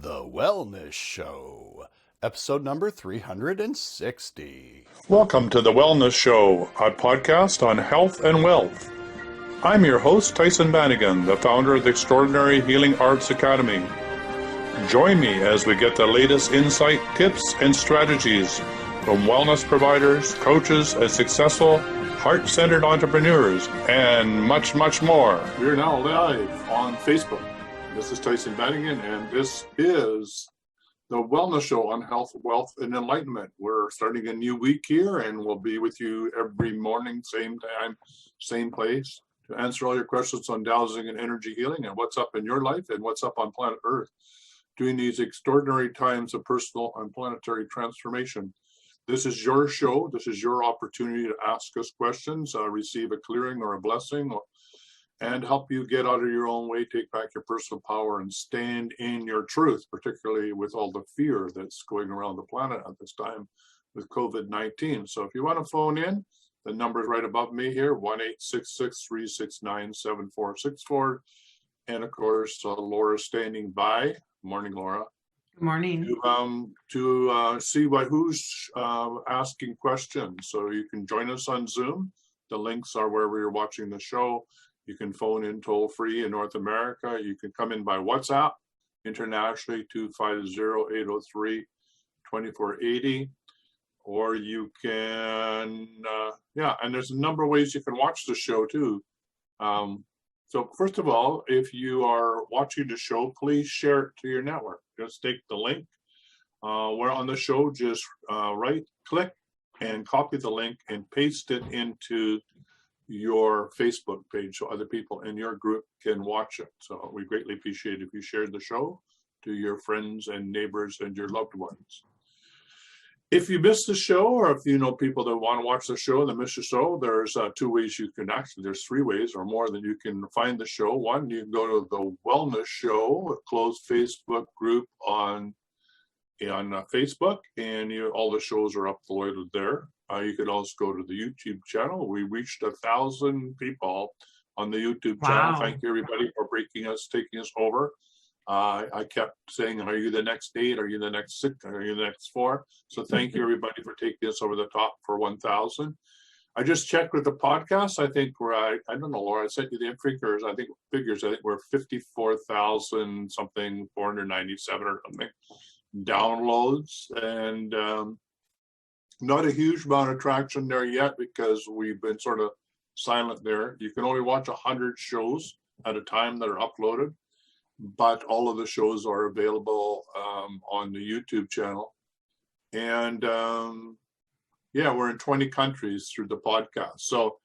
The Wellness Show, episode number 360. Welcome to The Wellness Show, a podcast on health and wealth. I'm your host, Tyhson Bannigan, the founder of the Extraordinary Healing Arts Academy. Join me as we get the latest insight, tips, and strategies from wellness providers, coaches, and successful heart-centered entrepreneurs, and much, much more. We're now live on Facebook. This is Tyhson Bannigan, and this is the Wellness Show on Health, Wealth, and Enlightenment. We're starting a new week here, and we'll be with you every morning, same time, same place, to answer all your questions on dowsing and energy healing and what's up in your life and what's up on planet Earth during these extraordinary times of personal and planetary transformation. This is your show. This is your opportunity to ask us questions, receive a clearing or a blessing, and help you get out of your own way, take back your personal power, and stand in your truth, particularly with all the fear that's going around the planet at this time with COVID-19. So if you want to phone in, the number is right above me here, 1-866-369-7464. And of course, Laura's standing by. Morning, Laura. Good morning. To see who's asking questions. So you can join us on Zoom. The links are wherever you're watching the show. You can phone in toll free in North America. You can come in by WhatsApp internationally, 250-803-2480. Or you can, and there's a number of ways you can watch the show too. So first of all, if you are watching the show, please share it to your network. Just take the link. We're on the show, just right click and copy the link and paste it into your Facebook page so other people in your group can watch it. So we greatly appreciate if you shared the show to your friends and neighbors and your loved ones. If you missed the show, or if you know people that want to watch the show and they miss the show, there's two ways you can there's three ways or more that you can find the show. One, you can go to the Wellness Show, a closed Facebook group on Facebook, and all the shows are uploaded there. You could also go to the YouTube channel. We reached 1,000 people on the YouTube channel. Thank you, everybody, for taking us over. I kept saying, are you the next 8? Are you the next 6? Are you the next 4? So thank you, everybody, for taking us over the top for 1,000. I just checked with the podcast. I think we're, I don't know, Laura, I sent you the figures. I think we're 54,000 something, 497 or something downloads, and not a huge amount of traction there yet because we've been sort of silent there. You can only watch 100 shows at a time that are uploaded, but all of the shows are available on the YouTube channel. And we're in 20 countries through the podcast. So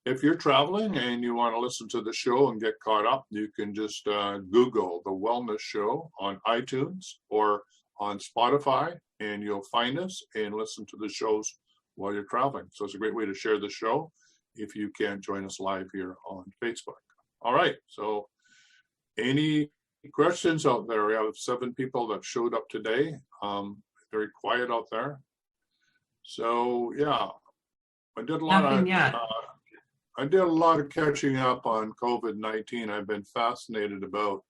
if you're traveling and you want to listen to the show and get caught up, you can just Google The Wellness Show on iTunes or on Spotify, and you'll find us and listen to the shows while you're traveling. So it's a great way to share the show if you can't join us live here on Facebook. All right, so any questions out there? We have 7 people that showed up today. Very quiet out there. So I did a lot of catching up on COVID-19. I've been fascinated about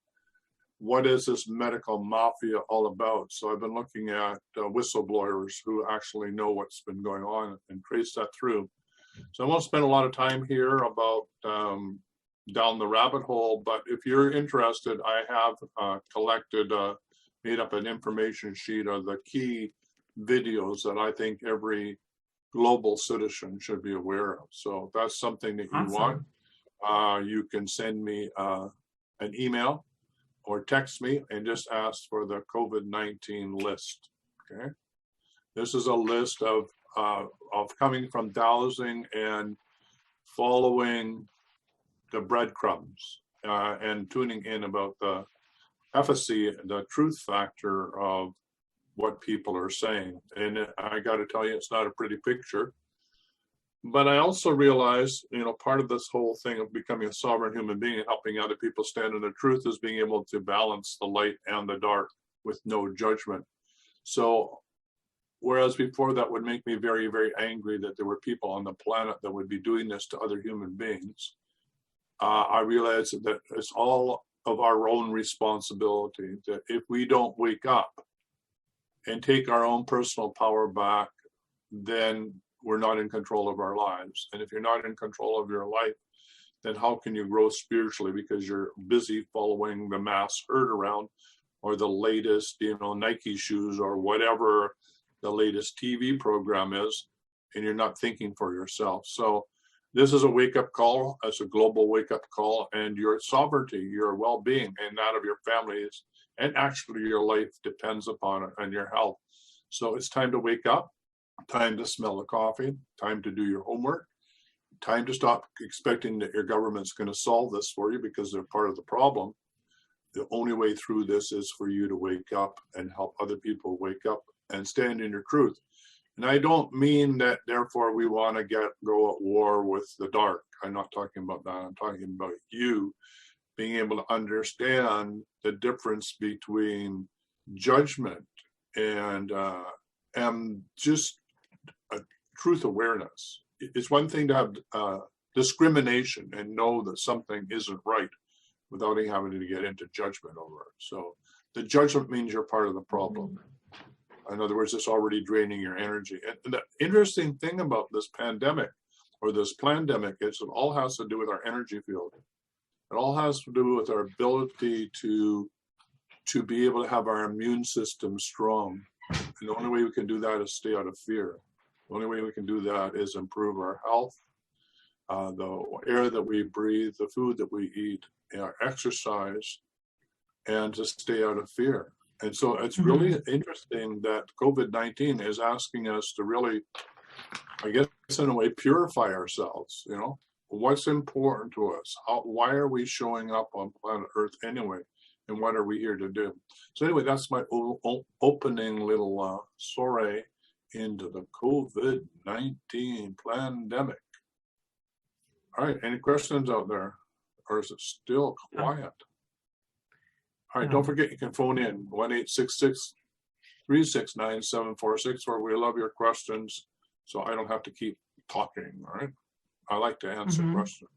what is this medical mafia all about. So I've been looking at whistleblowers who actually know what's been going on and trace that through. So I won't spend a lot of time here about down the rabbit hole, but if you're interested, I have made up an information sheet of the key videos that I think every global citizen should be aware of. So if that's something that you want, you can send me an email or text me and just ask for the COVID-19 list. Okay, this is a list of coming from dowsing and following the breadcrumbs and tuning in about the efficacy, the truth factor of what people are saying. And I got to tell you, it's not a pretty picture. But I also realize, part of this whole thing of becoming a sovereign human being and helping other people stand in the truth is being able to balance the light and the dark with no judgment. So whereas before that would make me very, very angry that there were people on the planet that would be doing this to other human beings, I realized that it's all of our own responsibility, that if we don't wake up and take our own personal power back, then we're not in control of our lives. And if you're not in control of your life, then how can you grow spiritually? Because you're busy following the mass herd around, or the latest, Nike shoes, or whatever the latest TV program is, and you're not thinking for yourself. So this is a wake-up call. It's a global wake-up call, and your sovereignty, your well-being, and that of your families, and actually your life depends upon it, and your health. So it's time to wake up, time to smell the coffee, time to do your homework, time to stop expecting that your government's going to solve this for you, because they're part of the problem. The only way through this is for you to wake up and help other people wake up and stand in your truth. And I don't mean that therefore we want to go at war with the dark. I'm not talking about that. I'm talking about you being able to understand the difference between judgment and just a truth awareness. It's one thing to have discrimination and know that something isn't right without having to get into judgment over it. So the judgment means you're part of the problem. In other words, it's already draining your energy. And the interesting thing about this pandemic, or this plandemic, is it all has to do with our energy field. It all has to do with our ability to be able to have our immune system strong. And the only way we can do that is stay out of fear. The only way we can do that is improve our health, the air that we breathe, the food that we eat, our exercise, and to stay out of fear. And so it's really interesting that COVID-19 is asking us to really, I guess in a way, purify ourselves. What's important to us? Why are we showing up on planet Earth anyway? And what are we here to do? So anyway, that's my opening little soiree into the COVID-19 pandemic. All right, any questions out there? Or is it still quiet? All right, don't forget you can phone in 1-866-369-746, where we love your questions, so I don't have to keep talking, all right? I like to answer questions.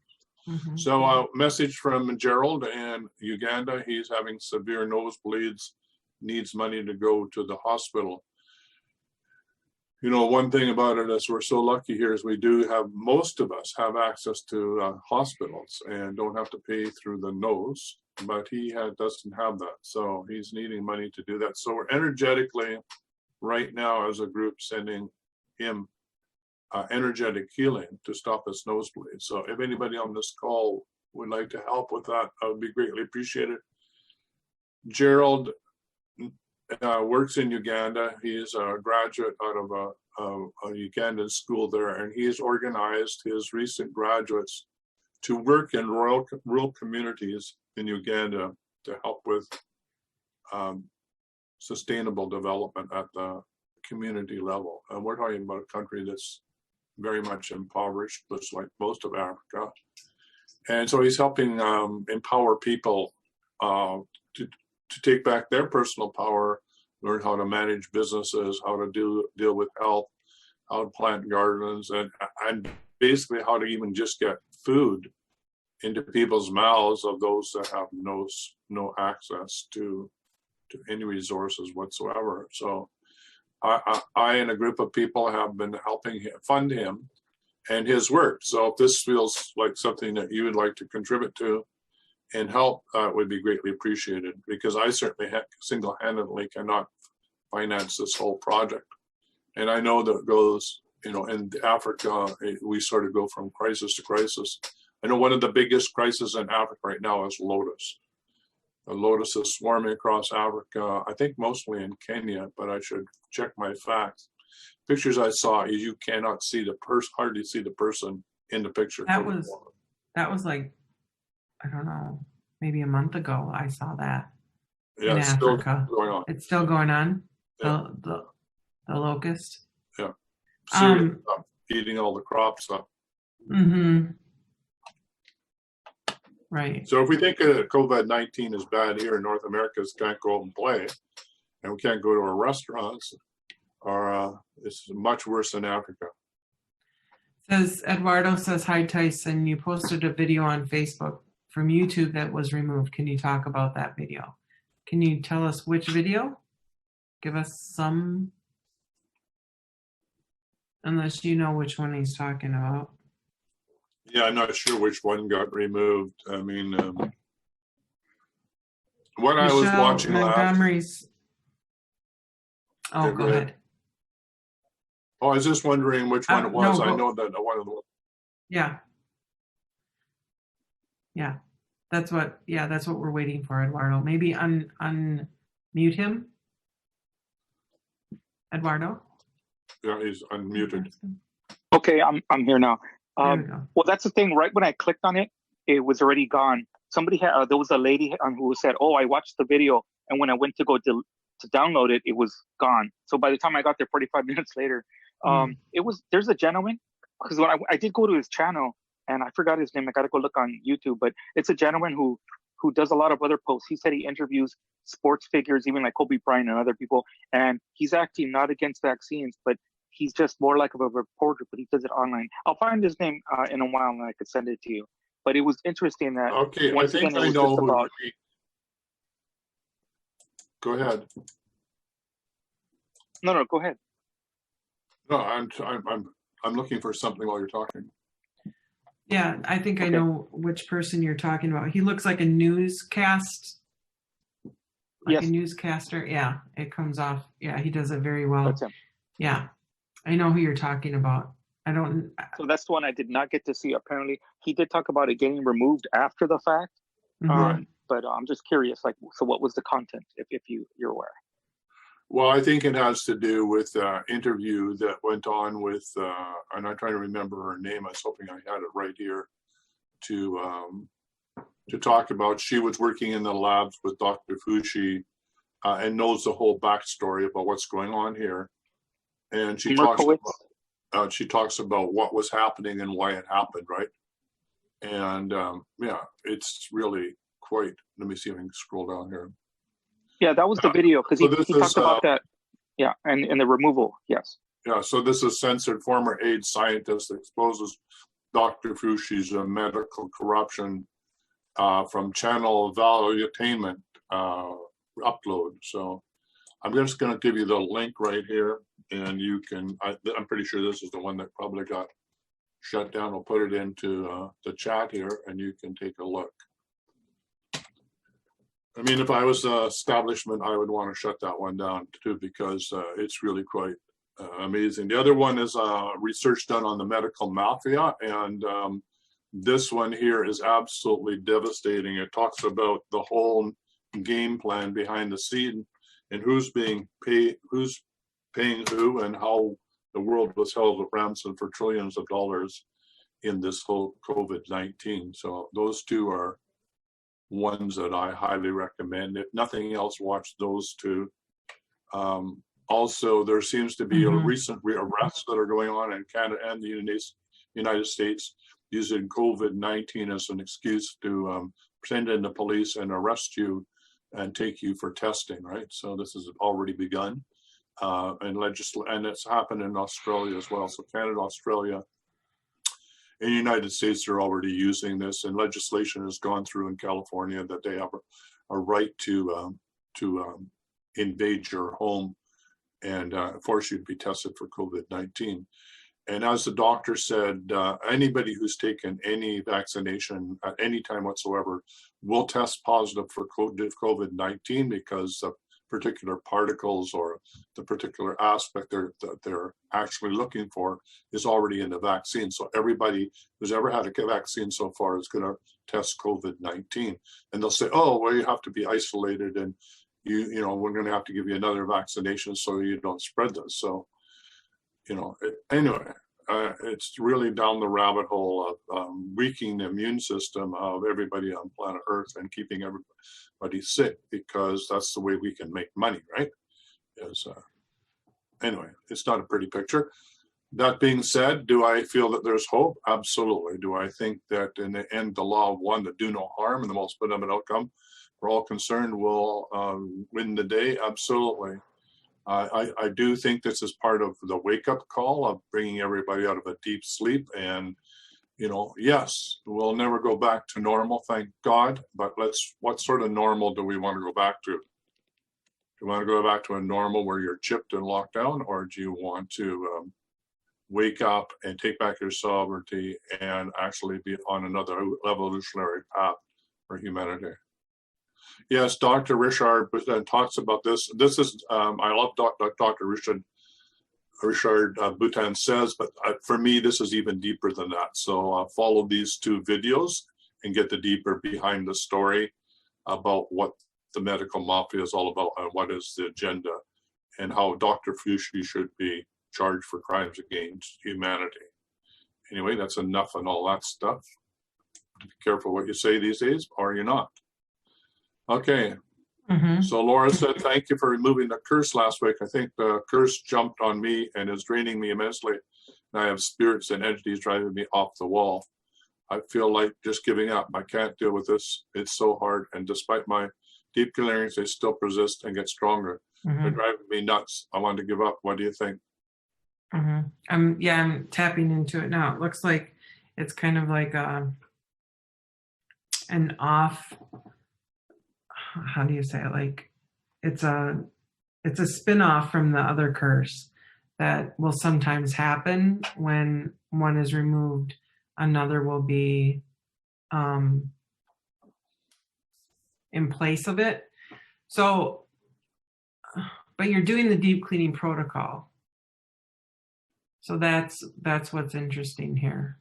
So a message from Gerald in Uganda. He's having severe nosebleeds, needs money to go to the hospital. One thing about it is we're so lucky here is we do have, most of us have access to hospitals and don't have to pay through the nose, but he doesn't have that. So he's needing money to do that. So we're energetically right now as a group sending him energetic healing to stop his nosebleed. So if anybody on this call would like to help with that, I would be greatly appreciated. Gerald works in Uganda. He's a graduate out of a Ugandan school there, and he's organized his recent graduates to work in rural communities in Uganda to help with sustainable development at the community level. And we're talking about a country that's very much impoverished, just like most of Africa. And so he's helping empower people to take back their personal power, learn how to manage businesses, how to deal with health, how to plant gardens, and basically how to even just get food into people's mouths of those that have no access to any resources whatsoever. So I and a group of people have been helping fund him and his work. So if this feels like something that you would like to contribute to and help, would be greatly appreciated, because I certainly single-handedly cannot finance this whole project. And I know that it goes, in Africa, we sort of go from crisis to crisis. I know one of the biggest crises in Africa right now is lotus. The lotus is swarming across Africa, I think mostly in Kenya, but I should check my facts. Pictures I saw, you cannot see the person, hardly see the person in the picture. That was like, I don't know, maybe a month ago I saw that in Africa. Still going on. It's still going on? Yeah. The locust? Yeah. Serious stuff, eating all the crops up. Right. So if we think COVID-19 is bad here in North America, can't go out and play, and we can't go to our restaurants, or it's much worse in Africa. Eduardo says, hi, Tyhson. You posted a video on Facebook from YouTube that was removed. Can you talk about that video? Can you tell us which video? Give us some, unless you know which one he's talking about. Yeah, I'm not sure which one got removed. I mean, what I was watching Montgomery's. Oh, Okay, go ahead. Oh, I was just wondering which one it was. No, I know that one of the. Yeah. Yeah. That's what we're waiting for, Eduardo. Maybe unmute him. Eduardo? Yeah, he's unmuted. Okay, I'm here now. There we go. Well, that's the thing. Right when I clicked on it, it was already gone. Somebody had there was a lady who said, "Oh, I watched the video," and when I went to go to download it, it was gone. So by the time I got there, 45 minutes later, there's a gentleman, because when I did go to his channel and I forgot his name. I got to go look on YouTube, but it's a gentleman who does a lot of other posts. He said he interviews sports figures, even like Kobe Bryant and other people, and he's actually not against vaccines, but he's just more like of a reporter, but he does it online. I'll find his name in a while and I could send it to you. But it was interesting that I think I know who about... Go ahead. No, go ahead. No, I'm looking for something while you're talking. Yeah, I think I know which person you're talking about. He looks like a newscast, like a newscaster. Yeah, it comes off. Yeah, he does it very well. That's him. Yeah, I know who you're talking about. So that's the one I did not get to see. Apparently, he did talk about it getting removed after the fact. But I'm just curious, like, so what was the content, if you're aware? Well, I think it has to do with the interview that went on with, and I'm trying to remember her name. I was hoping I had it right here to talk about. She was working in the labs with Dr. Fushi and knows the whole backstory about what's going on here. And she talks about what was happening and why it happened, right? And yeah, it's really quite. Let me see if I can scroll down here. Yeah, that was the video, because he talked about that. Yeah, and the removal, yes. Yeah, so this is censored former AIDS scientist exposes Dr. Fushi's medical corruption from channel valuetainment upload. So I'm just going to give you the link right here, and you can, I'm pretty sure this is the one that probably got shut down. I'll put it into the chat here, and you can take a look. I mean, if I was the establishment, I would want to shut that one down too, because it's really quite amazing. The other one is research done on the medical mafia, and this one here is absolutely devastating. It talks about the whole game plan behind the scene and who's paying who, and how the world was held at ransom for trillions of dollars in this whole COVID-19. So those two are ones that I highly recommend. If nothing else, watch those two. Also, there seems to be a recent arrests that are going on in Canada and the United States using COVID-19 as an excuse to send in the police and arrest you and take you for testing, right? So this has already begun, and it's happened in Australia as well. So Canada, Australia, and the United States are already using this, and legislation has gone through in California that they have a right to invade your home and force you to be tested for COVID-19. And as the doctor said, anybody who's taken any vaccination at any time whatsoever will test positive for COVID-19 because the particular particles or the particular aspect that they're actually looking for is already in the vaccine. So everybody who's ever had a vaccine so far is going to test COVID-19. And they'll say, oh, well, you have to be isolated, and you know, we're going to have to give you another vaccination so you don't spread this. So, you know, anyway, it's really down the rabbit hole of weakening the immune system of everybody on planet Earth and keeping everybody sick, because that's the way we can make money, right? Anyway, it's not a pretty picture. That being said, do I feel that there's hope? Absolutely. Do I think that in the end, the law of one, that do no harm and the most benevolent outcome for all concerned will win the day? Absolutely. I do think this is part of the wake-up call of bringing everybody out of a deep sleep and Yes, we'll never go back to normal, thank God, but what sort of normal do we want to go back to? Do you want to go back to a normal where you're chipped and locked down, or do you want to wake up and take back your sovereignty and actually be on another evolutionary path for humanity? Yes, Dr. Richard talks about this. This is, I love Dr. Richard Bhutan says, but for me, this is even deeper than that. So follow these two videos and get the deeper behind the story about what the medical mafia is all about and what is the agenda and how Dr. Fushi should be charged for crimes against humanity. Anyway, that's enough and all that stuff. Be careful what you say these days, or you're not. Okay. So Laura said, thank you for removing the curse last week. I think the curse jumped on me and is draining me immensely. And I have spirits and entities driving me off the wall. I feel like just giving up. I can't deal with this. It's so hard. And despite my deep clearings, they still persist and get stronger. They're driving me nuts. I want to give up. What do you think? I'm tapping into it now. It looks like it's kind of like an off. How do you say it? Like it's a spin-off from the other curse that will sometimes happen when one is removed. Another will be in place of it. So, but you're doing the deep cleaning protocol. So that's what's interesting here.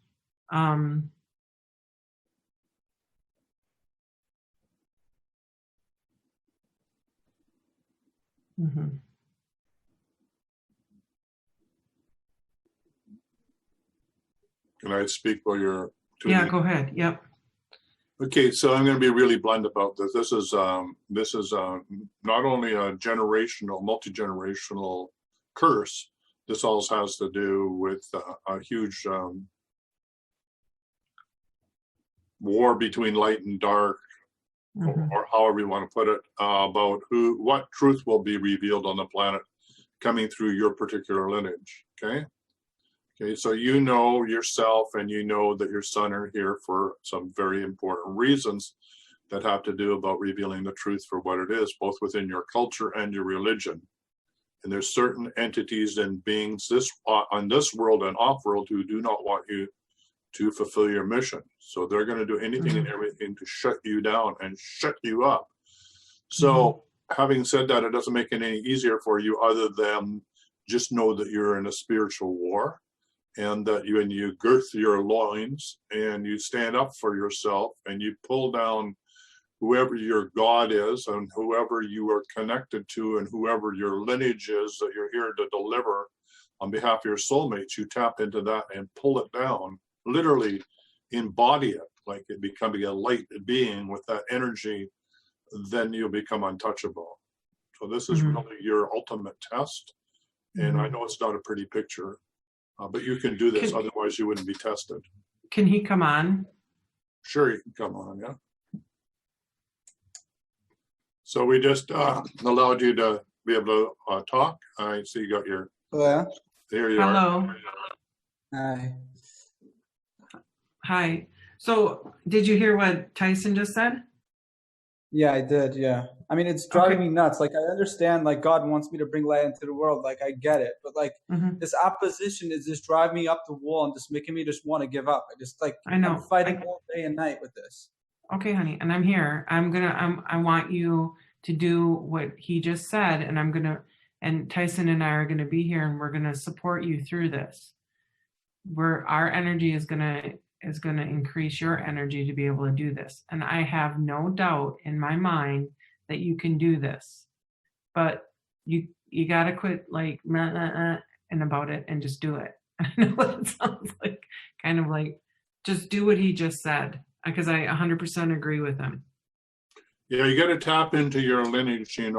Can I speak while you're Yeah, go ahead. Yep. Okay, so I'm going to be really blunt about this. This is not only a generational, multi-generational curse. This also has to do with a huge war between light and dark, or however you want to put it, about what truth will be revealed on the planet coming through your particular lineage. Okay, so you know yourself and you know that your son are here for some very important reasons that have to do about revealing the truth for what it is, both within your culture and your religion. And there's certain entities and beings on this world and off-world who do not want you to fulfill your mission. So they're going to do anything and everything to shut you down and shut you up. So having said that, it doesn't make it any easier for you other than just know that you're in a spiritual war, and that you girth your loins and you stand up for yourself and you pull down whoever your God is and whoever you are connected to and whoever your lineage is that you're here to deliver on behalf of your soulmates. You tap into that and pull it down, literally embody it, like it becoming a light being with that energy, then you'll become untouchable. So this is really your ultimate test. And I know it's not a pretty picture, but you can do this, otherwise you wouldn't be tested. Can he come on? Sure, you can come on, yeah. So we just allowed you to be able to talk. I see you got your... Hello. There you Hello. are. Hi. Hi. So did you hear what Tyhson just said? Yeah, I did. Yeah. I mean, it's driving me nuts. Like, I understand, like, God wants me to bring light into the world. Like, I get it. But, like, this opposition is just driving me up the wall and just making me just want to give up. I just, like, I know. I'm fighting all day and night with this. Okay, honey. And I'm here. I want you to do what he just said. And and Tyhson and I are going to be here and we're going to support you through this. Our energy is going to increase your energy to be able to do this. And I have no doubt in my mind that you can do this, but you got to quit like and about it and just do it. I know what it sounds like, kind of like just do what he just said, because I 100% agree with him. Yeah, you got to tap into your lineage, you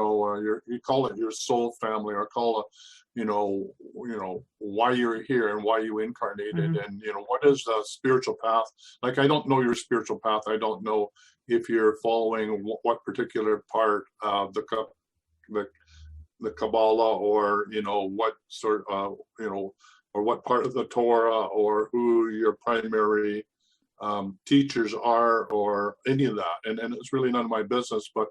call it your soul family, or call it, why you're here and why you incarnated, and what is the spiritual path. Like, I don't know your spiritual path. I don't know if you're following what particular part of the Kabbalah, or what sort of or what part of the Torah, or who your primary teachers are or any of that. And it's really none of my business, but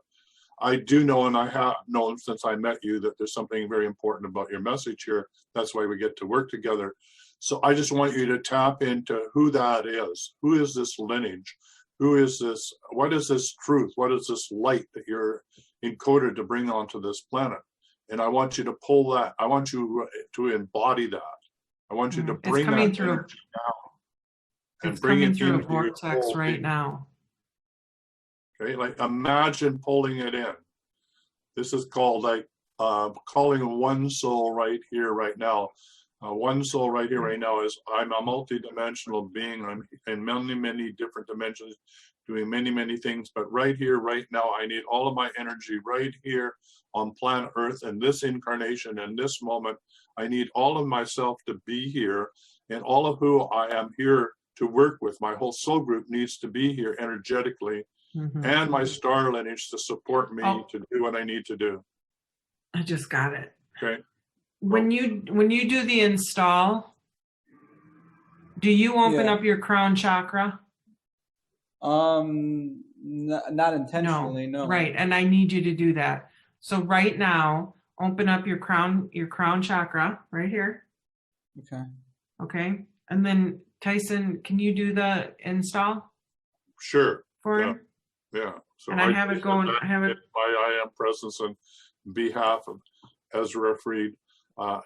I do know, and I have known since I met you, that there's something very important about your message here. That's why we get to work together. So I just want you to tap into who that is. Who is this lineage? Who is this? What is this truth? What is this light that you're encoded to bring onto this planet? And I want you to pull that. I want you to embody that. I want you to bring that energy down and bring it through a into your vortex whole right being. now. Okay, like imagine pulling it in. This is called like calling one soul right here, right now. One soul right here, right now is I'm a multi-dimensional being. I'm in many, many different dimensions, doing many, many things. But right here, right now, I need all of my energy right here on planet Earth in this incarnation, in this moment. I need all of myself to be here, and all of who I am here to work with. My whole soul group needs to be here energetically, and my star lineage to support me to do what I need to do. I just got it. Okay. When you do the install, do you open up your crown chakra? Not intentionally, no. Right, and I need you to do that. So right now, open up your crown chakra right here. Okay. And then Tyhson, can you do the install? Sure. For him? Yeah. So and I have it going. I have it. I am presence on behalf of Ezra Freed.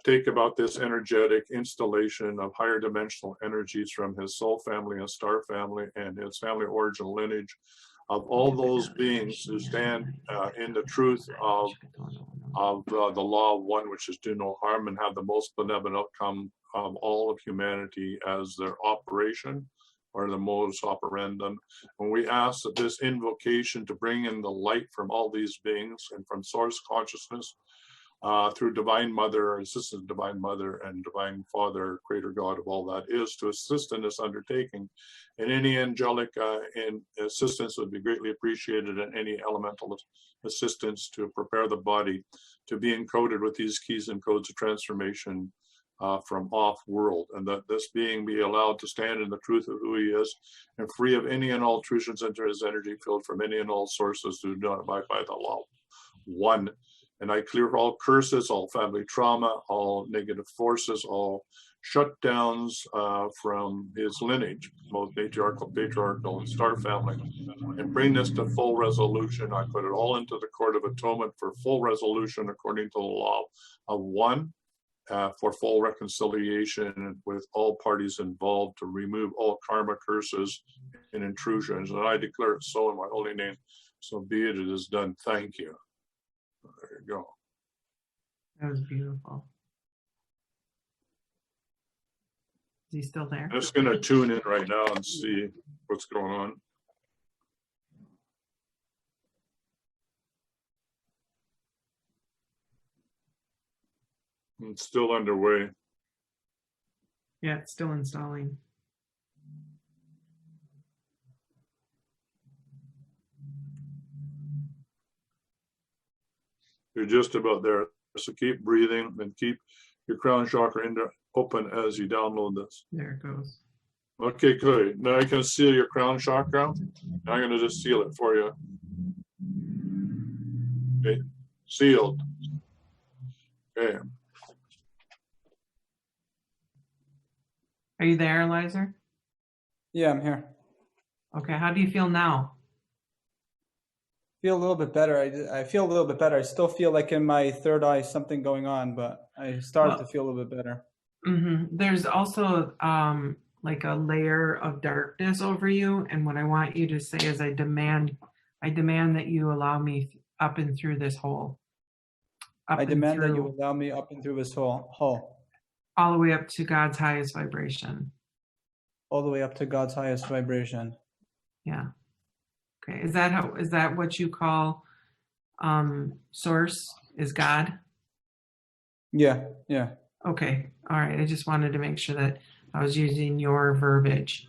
Take about this energetic installation of higher dimensional energies from his soul family and star family and his family origin lineage of all those beings who stand in the truth of the law of one, which is do no harm, and have the most benevolent outcome of all of humanity as their operation or the modus operandum. And we ask that this invocation to bring in the light from all these beings and from source consciousness through Divine Mother, Assistant Divine Mother, and Divine Father, Creator God of all that is, to assist in this undertaking. And any angelic assistance would be greatly appreciated, and any elemental assistance to prepare the body to be encoded with these keys and codes of transformation from off-world, and that this being be allowed to stand in the truth of who he is, and free of any and all intrusions into his energy field from any and all sources who do not abide by the law. One. And I clear all curses, all family trauma, all negative forces, all shutdowns from his lineage, both matriarchal, patriarchal, and star family, and bring this to full resolution. I put it all into the court of atonement for full resolution according to the law of one, for full reconciliation with all parties involved, to remove all karma, curses, and intrusions. And I declare it so in my holy name. So be it, it is done. Thank you. There you go. That was beautiful. Is he still there? I'm just going to tune in right now and see what's going on. It's still underway. Yeah, it's still installing. You're just about there. So keep breathing and keep your crown chakra open as you download this. There it goes. Okay, good. Now I can seal your crown chakra. Now I'm going to just seal it for you. Okay, sealed. Okay. Are you there, Eliezer? Yeah, I'm here. Okay, how do you feel now? Feel a little bit better. I feel a little bit better. I still feel like in my third eye something going on, but I started to feel a little bit better. There's also like a layer of darkness over you, and what I want you to say is I demand that you allow me up and through this hole. I demand that you allow me up and through this hole. All the way up to God's highest vibration. All the way up to God's highest vibration. Yeah. Okay. Is that what you call source is God? Yeah. Okay. All right. I just wanted to make sure that I was using your verbiage.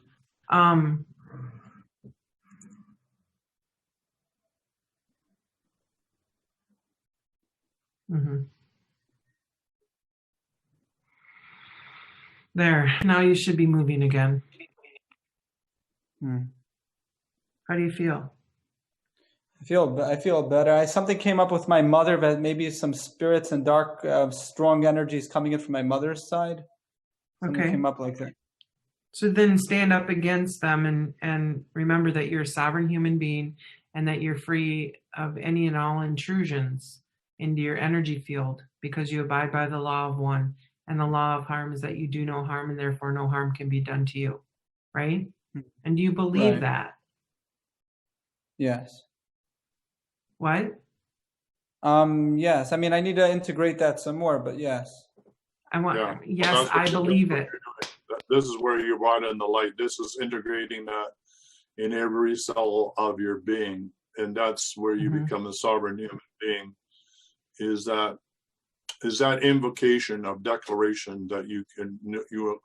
There. Now you should be moving again. How do you feel? I feel better. Something came up with my mother, but maybe some spirits and dark, strong energies coming in from my mother's side. Something Okay. came up like that. So then stand up against them and remember that you're a sovereign human being and that you're free of any and all intrusions into your energy field because you abide by the law of one. And the law of harm is that you do no harm and therefore no harm can be done to you. Right? And do you believe Right. that? Yes. What? Yes. I mean, I need to integrate that some more, but yes. Yes, I believe it. This is where you brought in the light. This is integrating that in every cell of your being. And that's where you become a sovereign human being, is that invocation of declaration that you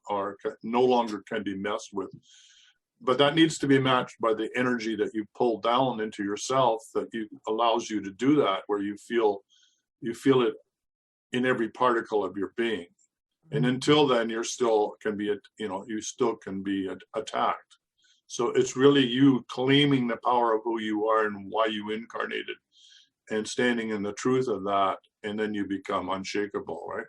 are no longer can be messed with. But that needs to be matched by the energy that you pull down into yourself that allows you to do that, where you feel it in every particle of your being. And until then, you still can be attacked. So it's really you claiming the power of who you are and why you incarnated, and standing in the truth of that, and then you become unshakable, right?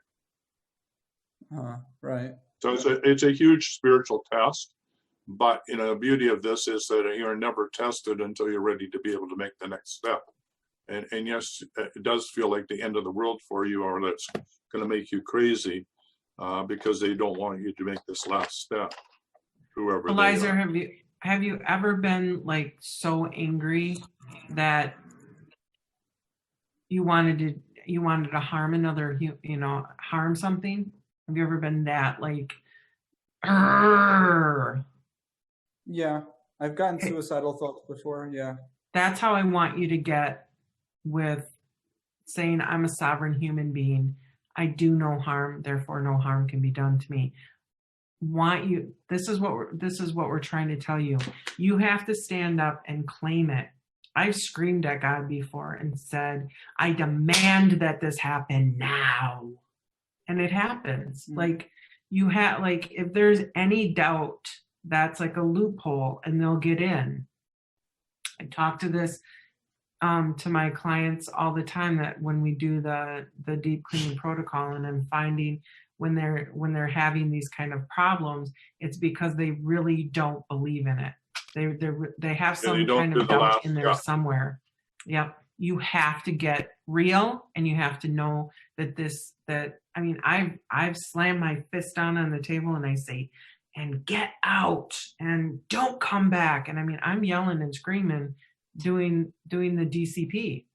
Right. So it's a huge spiritual test, but the beauty of this is that you're never tested until you're ready to be able to make the next step. And yes, it does feel like the end of the world for you, or that's going to make you crazy, because they don't want you to make this last step, whoever Eliezer, they are. have you ever been like so angry that you wanted to harm another, harm something? Have you ever been that like, Arr! Yeah, I've gotten suicidal thoughts before. Yeah. That's how I want you to get with saying, I'm a sovereign human being. I do no harm, therefore no harm can be done to me. This is what we're trying to tell you. You have to stand up and claim it. I've screamed at God before and said, I demand that this happen now. And it happens. Like if there's any doubt, that's like a loophole and they'll get in. I talk to this to my clients all the time, that when we do the deep cleaning protocol, and I'm finding when they're having these kind of problems, it's because they really don't believe in it. They have some kind of doubt in there somewhere. Yep. You have to get real, and you have to know that I've slammed my fist down on the table and I say, and get out and don't come back. And I'm yelling and screaming, doing the DCP.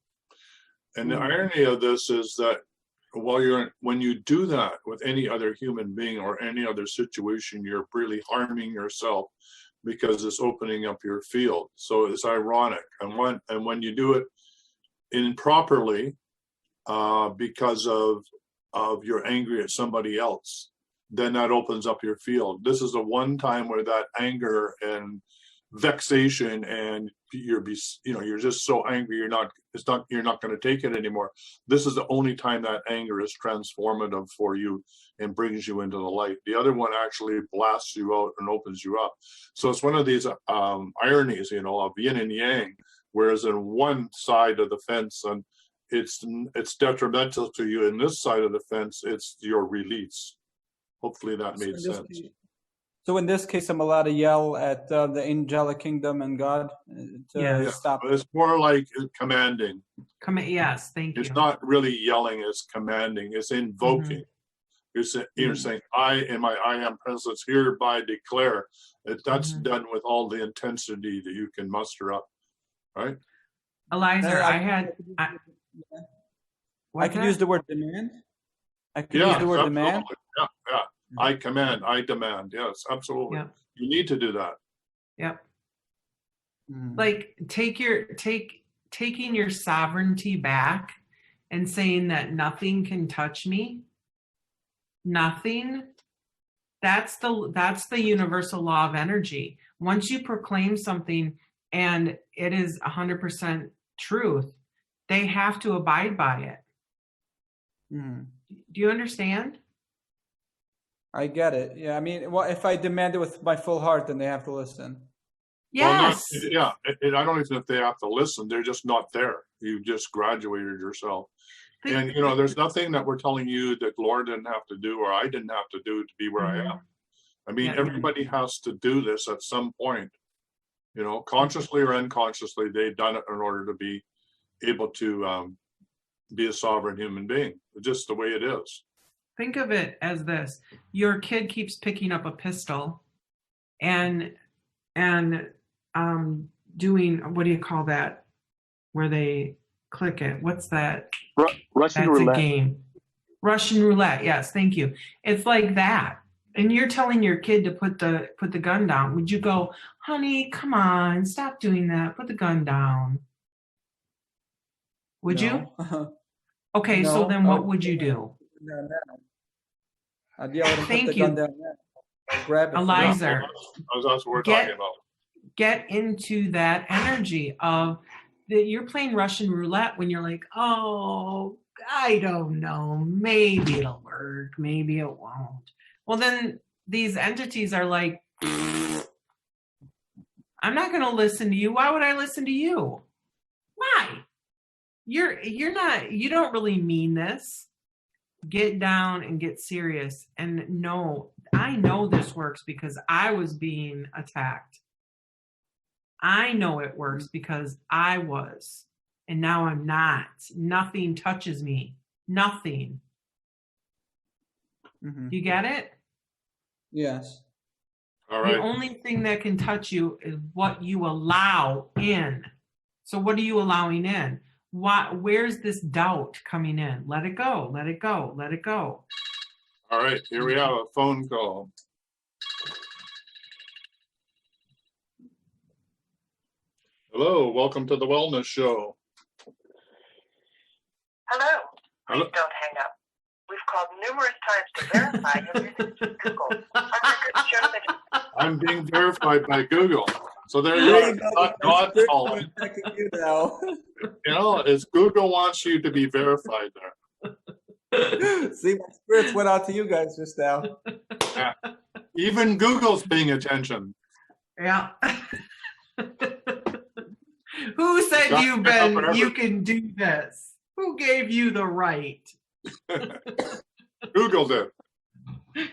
And the irony of this is that when you do that with any other human being or any other situation, you're really harming yourself, because it's opening up your field. So it's ironic. And when you do it improperly, because of you're angry at somebody else, then that opens up your field. This is the one time where that anger and vexation, and you're just so angry you're not going to take it anymore. This is the only time that anger is transformative for you and brings you into the light. The other one actually blasts you out and opens you up. So it's one of these ironies, of yin and yang. Whereas in one side of the fence, and it's detrimental to you, in this side of the fence, it's your release. Hopefully that made sense. So in this case, I'm allowed to yell at the angelic kingdom and God to stop. It's more like commanding. Yes, thank you. It's not really yelling; it's commanding. It's invoking. You're saying, "I, in my I am presence, hereby declare." That's done with all the intensity that you can muster up, right? Eliezer, I could use the word demand. I could use the word demand. Yeah. I command, I demand. Yes, absolutely. Yep. You need to do that. Yep. Like taking your sovereignty back and saying that nothing can touch me. Nothing. That's the universal law of energy. Once you proclaim something and it is 100% truth, they have to abide by it. Do you understand? I get it. Yeah, if I demand it with my full heart, then they have to listen. Yes. Well, I don't even know if they have to listen. They're just not there. You just graduated yourself. And, there's nothing that we're telling you that Laura didn't have to do or I didn't have to do to be where I am. I mean, everybody has to do this at some point, consciously or unconsciously, they've done it in order to be able to be a sovereign human being. It's just the way it is. Think of it as this. Your kid keeps picking up a pistol and doing, what do you call that? Where they click it. What's that? Russian That's roulette. A game. Russian roulette. Yes, thank you. It's like that. And you're telling your kid to put the gun down. Would you go, honey, come on, stop doing that. Put the gun down. Would you? Okay, so then what would you do? I'd yell at him, Thank put the you. gun down there. Grab it. Eliezer. That's what we're talking about. Get into that energy of that you're playing Russian roulette when you're like, oh, I don't know, maybe it'll work, maybe it won't. Well, then these entities are like, I'm not going to listen to you. Why would I listen to you? Why? You don't really mean this. Get down and get serious. And no, I know this works because I was being attacked. I know it works because I was, and now I'm not. Nothing touches me. Nothing. You get it? Yes. All right. The only thing that can touch you is what you allow in. So what are you allowing in? Where's this doubt coming in? Let it go. Let it go. Let it go. All right. Here we have a phone call. Hello, welcome to the Wellness Show. Hello. Please don't hang up. We've called numerous times to verify your visit to Google. Our records show that I'm being verified by Google. So there you are. Not God calling. It's Google wants you to be verified there. See, my spirits went out to you guys just now. Yeah. Even Google's paying attention. Yeah. Who said you can do this? Who gave you the right? Google did.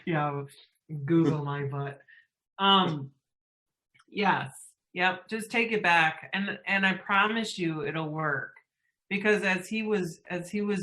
Yeah, Google my butt. Yes. Yep. Just take it back, and I promise you it'll work. Because as he was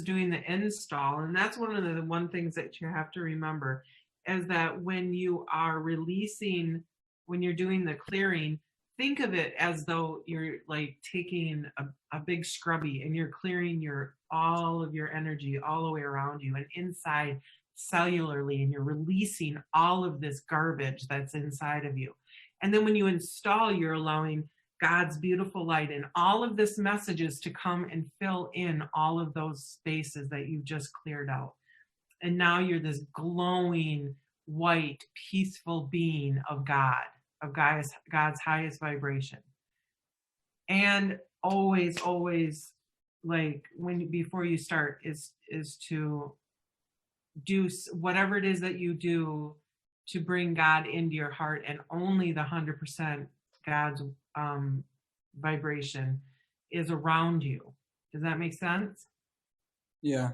doing the install, and that's one of the things that you have to remember, is that when you are releasing, when you're doing the clearing, think of it as though you're like taking a big scrubby and you're clearing all of your energy all the way around you and inside cellularly, and you're releasing all of this garbage that's inside of you. And then when you install, you're allowing God's beautiful light and all of this messages to come and fill in all of those spaces that you just cleared out. And now you're this glowing, white, peaceful being of God, of God's highest vibration. And always, like before you start is to do whatever it is that you do to bring God into your heart, and only the 100% God's vibration is around you. Does that make sense? Yeah.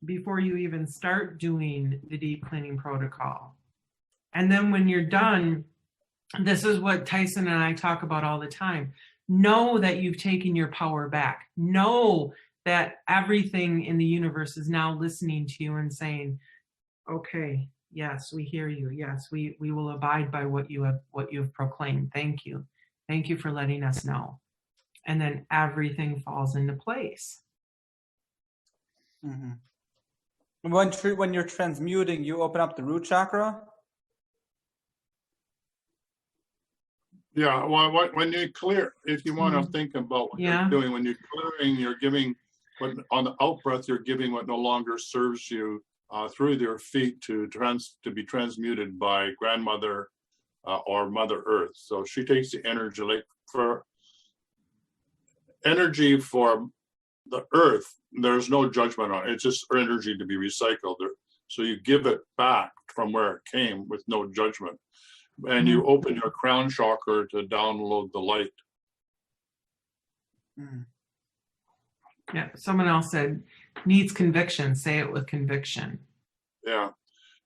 Before you even start doing the deep cleaning protocol. And then when you're done, this is what Tyhson and I talk about all the time. Know that you've taken your power back. Know that everything in the universe is now listening to you and saying, okay, yes, we hear you. Yes, we will abide by what you have proclaimed. Thank you. Thank you for letting us know. And then everything falls into place. Mm-hmm. When you're transmuting, you open up the root chakra? Yeah, well, when you clear, if you want to think about what you're doing, when you're clearing, you're giving, on the out breath, you're giving what no longer serves you through your feet to be transmuted by grandmother or Mother Earth. So she takes the energy, like for energy for the earth, there's no judgment on it. It's just energy to be recycled. So you give it back from where it came with no judgment. and you open your crown chakra to download the light. Yeah, someone else said, needs conviction, say it with conviction. Yeah.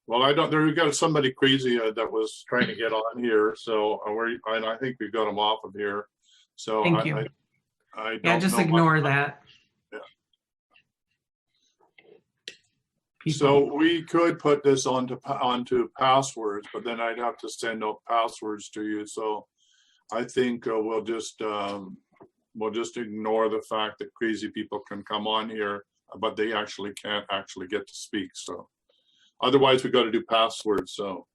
Well, I don't. There we got somebody crazy that was trying to get on here, so and I think we got him off of here. So Thank you. I don't Yeah, just know ignore that. Yeah. People. So we could put this onto passwords, but then I'd have to send out passwords to you. So I think we'll just ignore the fact that crazy people can come on here, but they actually can't actually get to speak. So. Otherwise, we got to do passwords. So,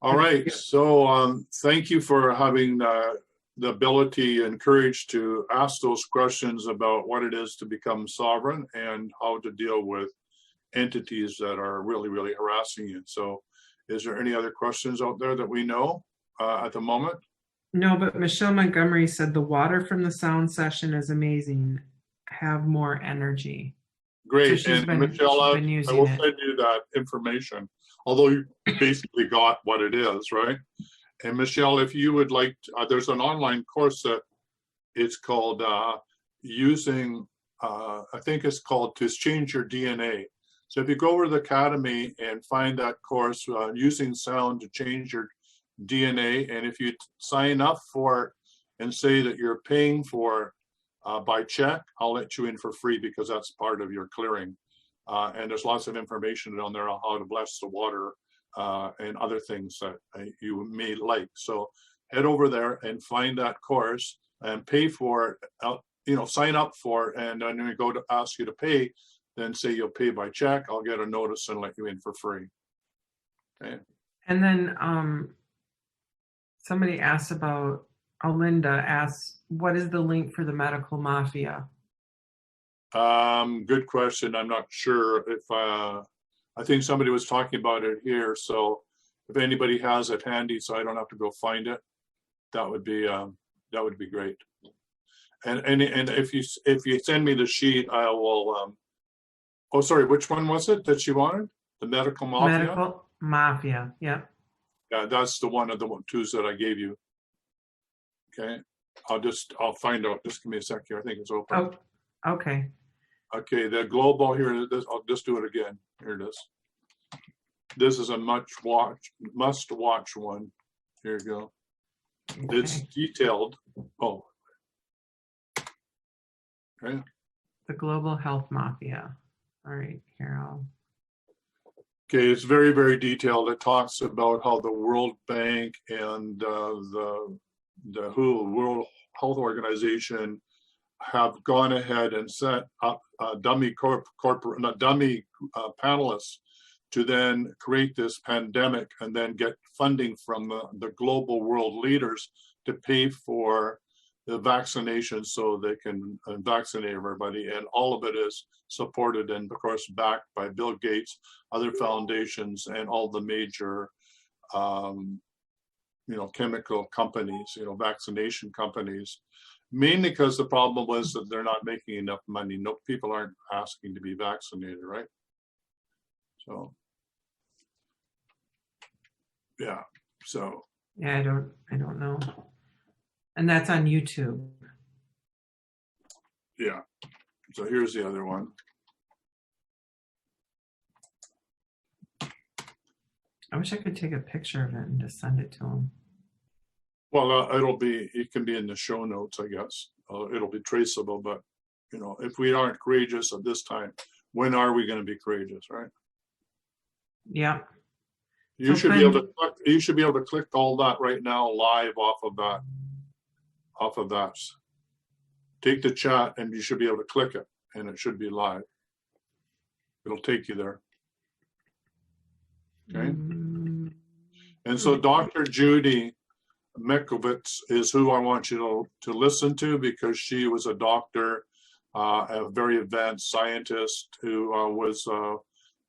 all right. So, thank you for having the ability and courage to ask those questions about what it is to become sovereign and how to deal with entities that are really, really harassing you. So, is there any other questions out there that we know at the moment? No, but Michele Montgomery said the water from the sound session is amazing. Have more energy. Great, So and Michele, I will send you that information, although you basically got what it is, right? And Michele, if you would like, there's an online course that it's called using, I think it's called To Change Your DNA. So if you go over to the Academy and find that course, using sound to change your DNA, and if you sign up for it and say that you're paying for it, by check, I'll let you in for free because that's part of your clearing. And there's lots of information down there on how to bless the water and other things that you may like. So head over there and find that course and pay for it, sign up for it. And then when we go to ask you to pay, then say you'll pay by check. I'll get a notice and let you in for free. Okay. And then somebody asked about, Linda asks, what is the link for the medical mafia? Good question. I'm not sure if I think somebody was talking about it here. So if anybody has it handy, so I don't have to go find it, that would be great. And if you send me the sheet, I will. Oh, sorry. Which one was it that you wanted? The medical mafia. Medical mafia. Yep. Yeah, that's the one of the twos that I gave you. Okay, I'll find out. Just give me a sec here. I think it's open. Oh, okay. Okay, the global here. I'll just do it again. Here it is. This is a must watch one. Here you go. Okay. It's detailed. Oh. Okay. The Global Health Mafia. All right, Carol. Okay, it's very, very detailed. It talks about how the World Bank and the WHO, World Health Organization, have gone ahead and set up dummy panelists to then create this pandemic and then get funding from the global world leaders to pay for the vaccination so they can vaccinate everybody. And all of it is supported and, of course, backed by Bill Gates, other foundations, and all the major chemical companies, vaccination companies, mainly because the problem was that they're not making enough money. No, people aren't asking to be vaccinated, right? So, yeah. So. Yeah, I don't know. And that's on YouTube. Yeah. So here's the other one. I wish I could take a picture of it and just send it to him. Well, it can be in the show notes, I guess. It'll be traceable, but if we aren't courageous at this time, when are we going to be courageous, right? Yeah. You should be able to click all that right now live off of that. Take the chat and you should be able to click it and it should be live. It'll take you there. Okay. And so Dr. Judy Mikovits is who I want you to listen to, because she was a doctor, a very advanced scientist who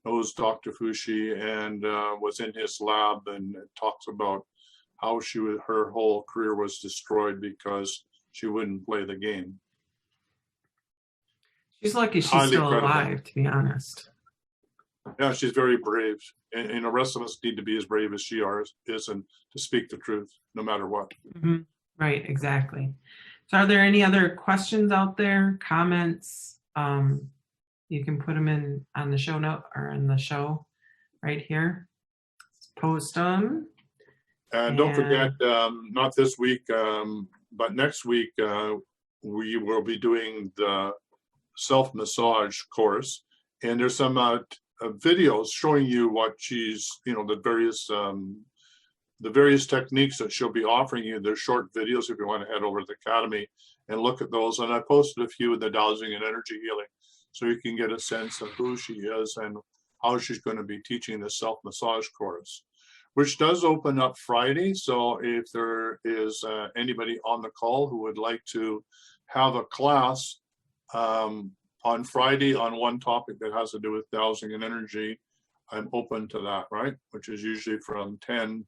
knows Dr. Fushi and was in his lab, and talks about how her whole career was destroyed because she wouldn't play the game. She's lucky she's Highly still credible. alive, to be honest. Yeah, she's very brave, and the rest of us need to be as brave as she is, and to speak the truth, no matter what. Mm-hmm. Right, exactly. So, are there any other questions out there? Comments? You can put them in on the show note or in the show right here. Post them. And don't forget, not this week, but next week, we will be doing the self-massage course, and there's some videos showing you what she's, the various techniques that she'll be offering you. They're short videos if you want to head over to the Academy and look at those. And I posted a few in the dowsing and energy healing, so you can get a sense of who she is and how she's going to be teaching the self-massage course, which does open up Friday. So if there is anybody on the call who would like to have a class on Friday on one topic that has to do with dowsing and energy, I'm open to that, right? Which is usually from 10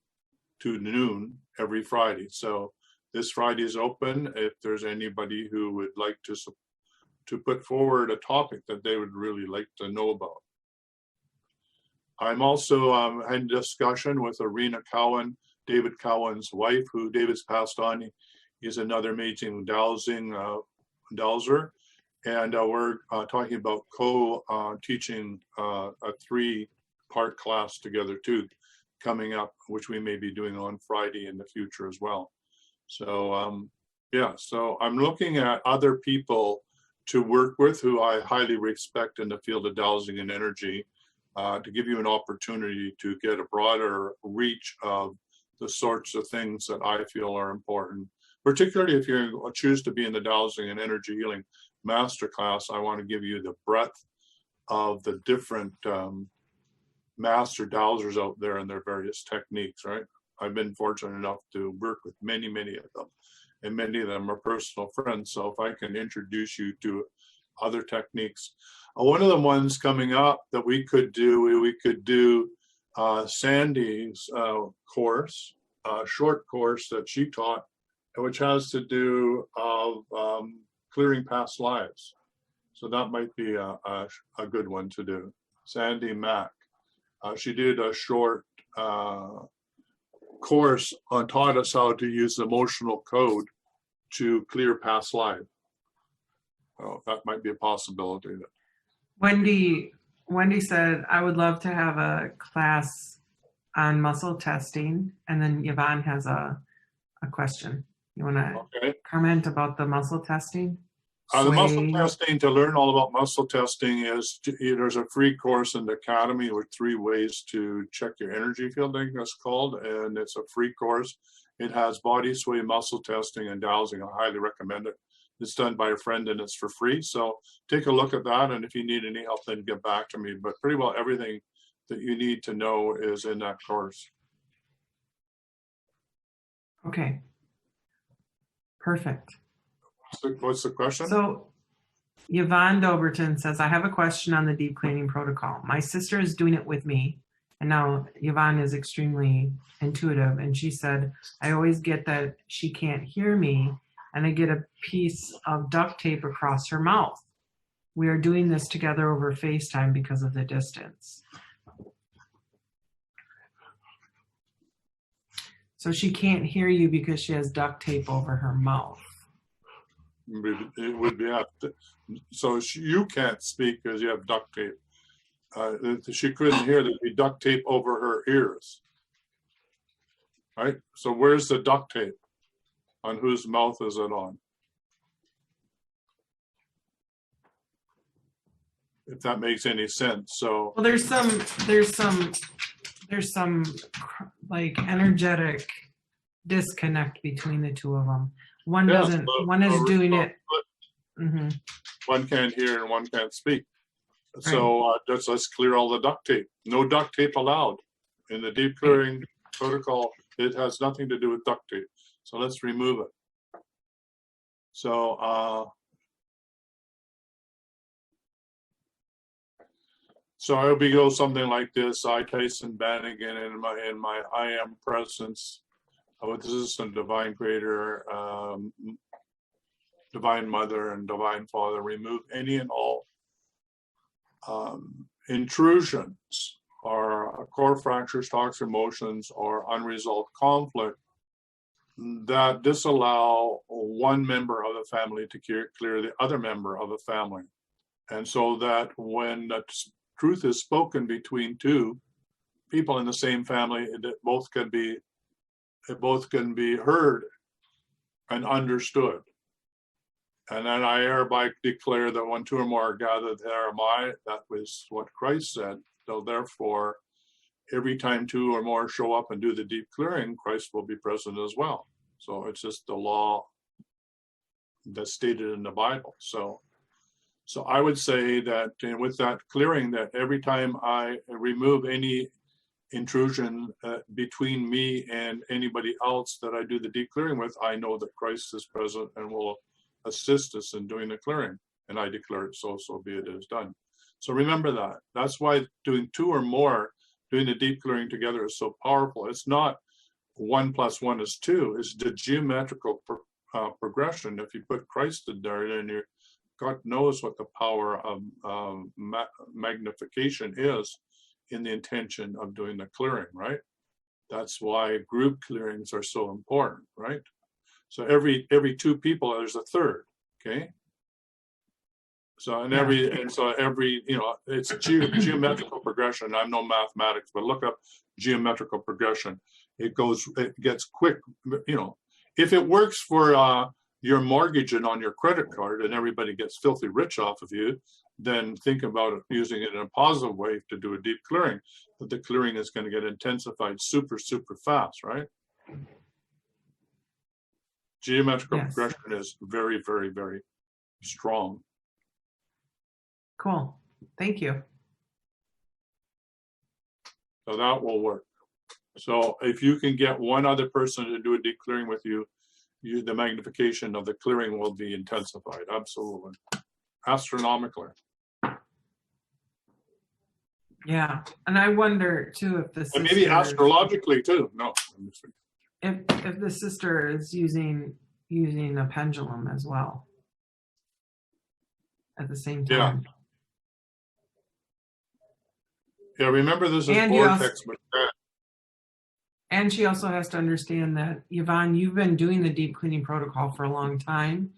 to noon every Friday. So this Friday is open if there's anybody who would like to put forward a topic that they would really like to know about. I'm also in discussion with Arena Cowan, David Cowan's wife, who David's passed on. He's another amazing dowsing dowser. And we're talking about co-teaching a 3-part class together too, coming up, which we may be doing on Friday in the future as well. So yeah, so I'm looking at other people to work with who I highly respect in the field of dowsing and energy, to give you an opportunity to get a broader reach of the sorts of things that I feel are important. Particularly if you choose to be in the dowsing and energy healing masterclass, I want to give you the breadth of the different master dowsers out there and their various techniques, right? I've been fortunate enough to work with many of them, and many of them are personal friends. So if I can introduce you to other techniques. One of the ones coming up that we could do Sandy's course, short course that she taught, which has to do of clearing past lives. So that might be a good one to do. Sandy Mack. She did a short course on taught us how to use emotional code to clear past life. Well, that might be a possibility. Wendy said, I would love to have a class on muscle testing. And then Yvonne has a question. You want to comment about the muscle testing? The muscle testing, to learn all about muscle testing, is there's a free course in the Academy with 3 ways to check your energy field, I think that's called, and it's a free course. It has body sway, muscle testing, and dowsing. I highly recommend it. It's done by a friend and it's for free. So take a look at that, and if you need any help, then get back to me. But pretty well everything that you need to know is in that course. Okay. Perfect. What's the question? So Yvonne Doberton says, I have a question on the deep cleaning protocol. My sister is doing it with me. And now Yvonne is extremely intuitive. And she said, I always get that she can't hear me. And I get a piece of duct tape across her mouth. We are doing this together over FaceTime because of the distance. So she can't hear you because she has duct tape over her mouth. It would be so you can't speak because you have duct tape. She couldn't hear, there'd be duct tape over her ears. Right? So where's the duct tape? On whose mouth is it on? If that makes any sense. So well, there's some like energetic disconnect between the two of them. One doesn't. One is doing it. Mm-hmm. One can't hear and one can't speak. Right. So let's clear all the duct tape. No duct tape allowed in the deep clearing protocol. It has nothing to do with duct tape. So let's remove it. So I hope we go something like this. I, Tyhson Bannigan, in my I am presence, with this is a divine creator, divine mother, and divine father, remove any and all intrusions or core fractures, toxic emotions, or unresolved conflict that disallow one member of the family to clear the other member of the family. And so that when the truth is spoken between two people in the same family, it both can be heard and understood. And then I hereby declare that when two or more are gathered, there am I. That was what Christ said. So therefore, every time two or more show up and do the deep clearing, Christ will be present as well. So it's just the law that's stated in the Bible. So I would say that with that clearing, that every time I remove any intrusion between me and anybody else that I do the deep clearing with, I know that Christ is present and will assist us in doing the clearing. And I declare it so be it is done. So remember that. That's why doing two or more, doing the deep clearing together is so powerful. It's not 1 + 1 is 2. It's the geometrical progression. If you put Christ in there, then God knows what the power of magnification is in the intention of doing the clearing, right? That's why group clearings are so important, right? So every two people, there's a third, okay? So every, it's geometrical progression. I'm no mathematics, but look up geometrical progression. It gets quick, if it works for your mortgage and on your credit card and everybody gets filthy rich off of you, then think about it, using it in a positive way to do a deep clearing. But the clearing is going to get intensified super fast, right? Geometrical progression is very, very, very strong. Cool. Thank you. So that will work. So if you can get one other person to do a deep clearing with you, the magnification of the clearing will be intensified. Absolutely. Astronomically. Yeah. And I wonder too if the sister, and maybe astrologically too. No. If the sister is using a pendulum as well at the same time. Yeah, remember this is And vortex. And she also has to understand that, Yvonne, you've been doing the deep cleaning protocol for a long time,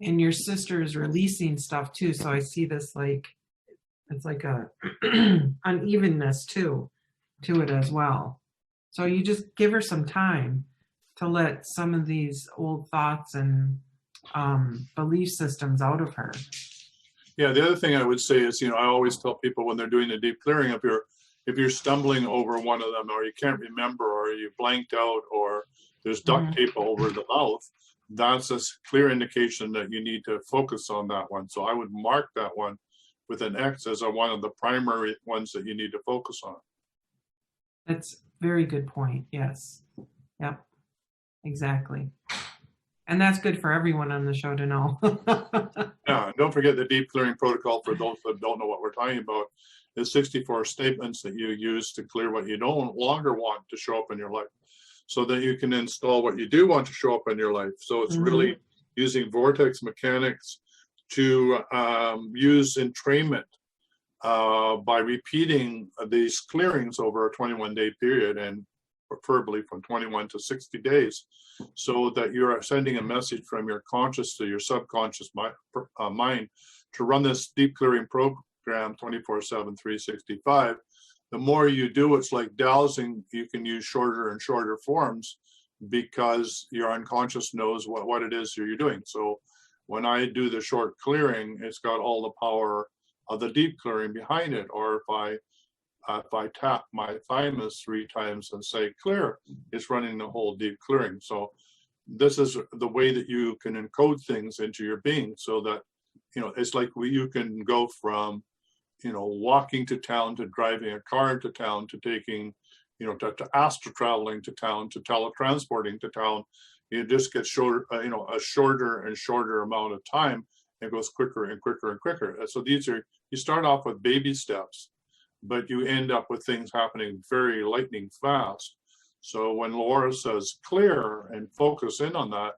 and your sister is releasing stuff too. So I see this it's like a unevenness to it as well. So you just give her some time to let some of these old thoughts and belief systems out of her. Yeah, the other thing I would say is, I always tell people when they're doing the deep clearing, if you're stumbling over one of them, or you can't remember, or you blanked out, or there's duct tape over the mouth, that's a clear indication that you need to focus on that one. So I would mark that one with an X as one of the primary ones that you need to focus on. That's a very good point. Yes. Yep. Exactly. And that's good for everyone on the show to know. Yeah, and don't forget the deep clearing protocol, for those that don't know what we're talking about, is 64 statements that you use to clear what you no longer want to show up in your life, so that you can install what you do want to show up in your life. So it's really using vortex mechanics to use entrainment by repeating these clearings over a 21-day period, and preferably from 21 to 60 days, so that you're sending a message from your conscious to your subconscious mind to run this deep clearing program 24/7, 365. The more you do, it's like dowsing. You can use shorter and shorter forms because your unconscious knows what it is you're doing. So when I do the short clearing, it's got all the power of the deep clearing behind it. Or if I tap my thymus 3 times and say clear, it's running the whole deep clearing. So this is the way that you can encode things into your being, so that, it's like you can go from, walking to town, to driving a car to town, to taking, to astral traveling to town, to teletransporting to town. You just get shorter, a shorter and shorter amount of time. It goes quicker and quicker and quicker. So you start off with baby steps, but you end up with things happening very lightning fast. So when Laura says clear and focus in on that,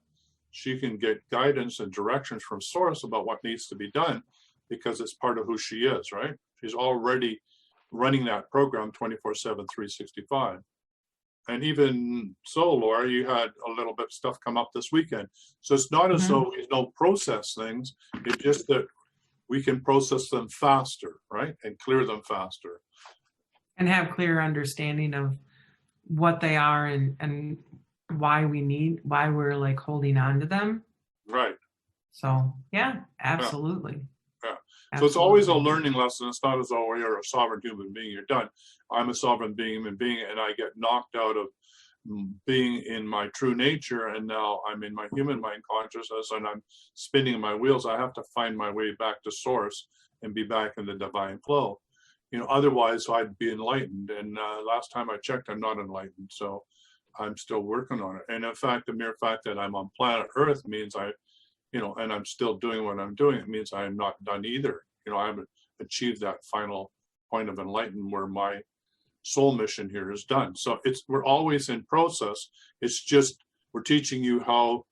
she can get guidance and directions from source about what needs to be done, because it's part of who she is, right? She's already running that program 24/7, 365. And even so, Laura, you had a little bit of stuff come up this weekend. So it's not as though we don't process things. It's just that we can process them faster, right? And clear them faster. And have clear understanding of what they are and why we're like holding on to them. Right. So yeah, absolutely. Yeah. So it's always a learning lesson. It's not as though you're a sovereign human being, you're done. I'm a sovereign human being, and I get knocked out of being in my true nature, and now I'm in my human mind consciousness, and I'm spinning my wheels. I have to find my way back to source and be back in the divine flow. Otherwise I'd be enlightened. And last time I checked, I'm not enlightened. So I'm still working on it. And in fact, the mere fact that I'm on planet Earth means and I'm still doing what I'm doing, it means I'm not done either. I haven't achieved that final point of enlightenment where my soul mission here is done. So we're always in process. It's just we're teaching you how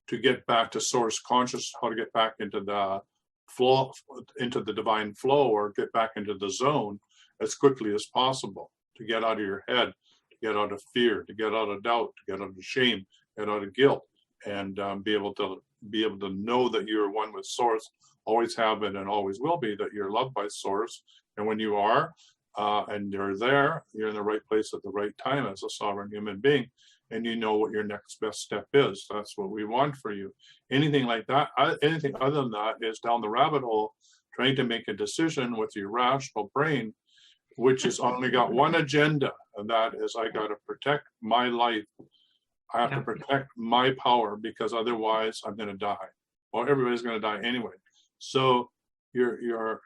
to get back to source consciousness, how to get back into the flow, into the divine flow, or get back into the zone as quickly as possible, to get out of your head, to get out of fear, to get out of doubt, to get out of shame, get out of guilt, and be able to know that you're one with source, always have been and always will be, that you're loved by source. And when you are, and you're there, you're in the right place at the right time as a sovereign human being, and you know what your next best step is. That's what we want for you. Anything like that, anything other than that is down the rabbit hole, trying to make a decision with your rational brain, which has only got one agenda, and that is, I got to protect my life. I have to protect my power, because otherwise I'm going to die. Well, everybody's going to die anyway. So your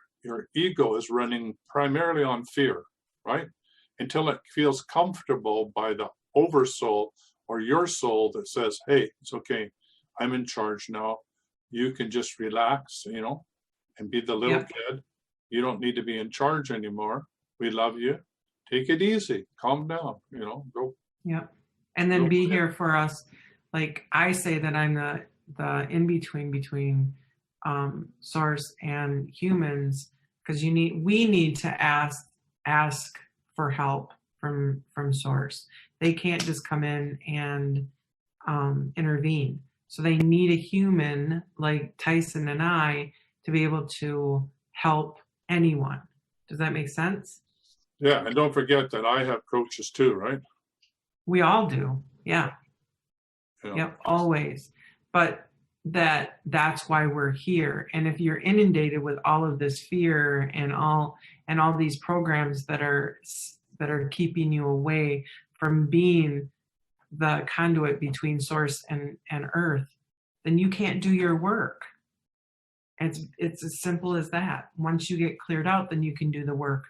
ego is running primarily on fear, right? Until it feels comfortable by the oversoul or your soul that says, hey, it's okay, I'm in charge now. You can just relax, and be the little kid. You don't need to be in charge anymore. We love you. Take it easy. Calm down. Go. Yeah. And then be here for us. Like I say that I'm the in-between between source and humans, because we need to ask for help from source. They can't just come in and intervene. So they need a human like Tyhson and I to be able to help anyone. Does that make sense? Yeah, and don't forget that I have coaches too, right? We all do. Yeah. Yep, always. But that's why we're here. And if you're inundated with all of this fear and all these programs that are keeping you away from being the conduit between source and earth, then you can't do your work. It's as simple as that. Once you get cleared out, then you can do the work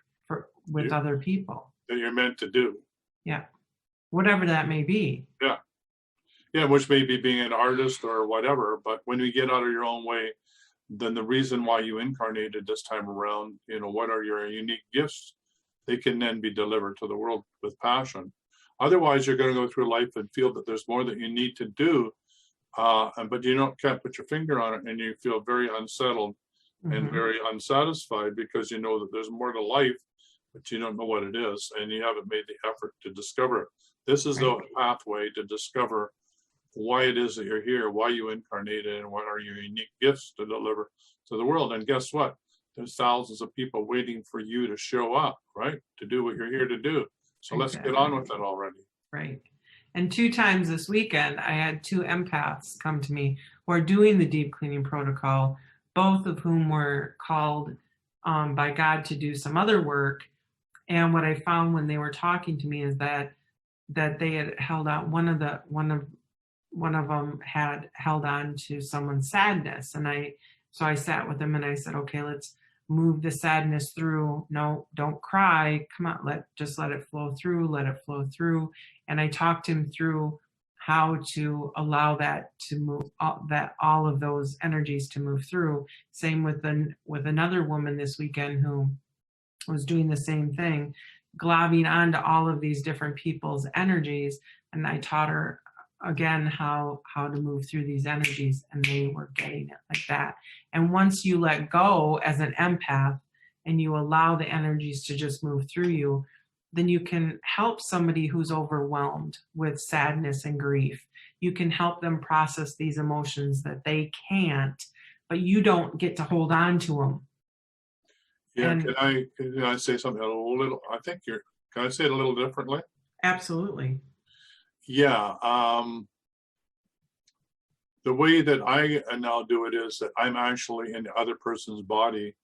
with other people that you're meant to do. Yeah. Whatever that may be. Yeah, which may be being an artist or whatever. But when you get out of your own way, then the reason why you incarnated this time around, what are your unique gifts? They can then be delivered to the world with passion. Otherwise, you're going to go through life and feel that there's more that you need to do, but you can't put your finger on it, and you feel very unsettled and very unsatisfied, because you know that there's more to life, but you don't know what it is, and you haven't made the effort to discover it. This is the pathway to discover why it is that you're here, why you incarnated, and what are your unique gifts to deliver to the world. And guess what? There's thousands of people waiting for you to show up, right? To do what you're here to do. So let's get on with it already. Right. And 2 times this weekend, I had 2 empaths come to me who are doing the deep cleaning protocol, both of whom were called by God to do some other work. And what I found when they were talking to me is that they had held out, one of them had held on to someone's sadness. And so I sat with them and I said, okay, let's move the sadness through. No, don't cry. Come on, just let it flow through. Let it flow through. And I talked him through how to allow that to move, all of those energies to move through. Same with another woman this weekend who was doing the same thing, globbing onto all of these different people's energies. And I taught her again how to move through these energies, and they were getting it like that. And once you let go as an empath, and you allow the energies to just move through you, then you can help somebody who's overwhelmed with sadness and grief. You can help them process these emotions that they can't, but you don't get to hold on to them. Yeah, And can I say something a little? I think can I say it a little differently? absolutely. Yeah. The way that I now do it is that I'm actually in the other person's body,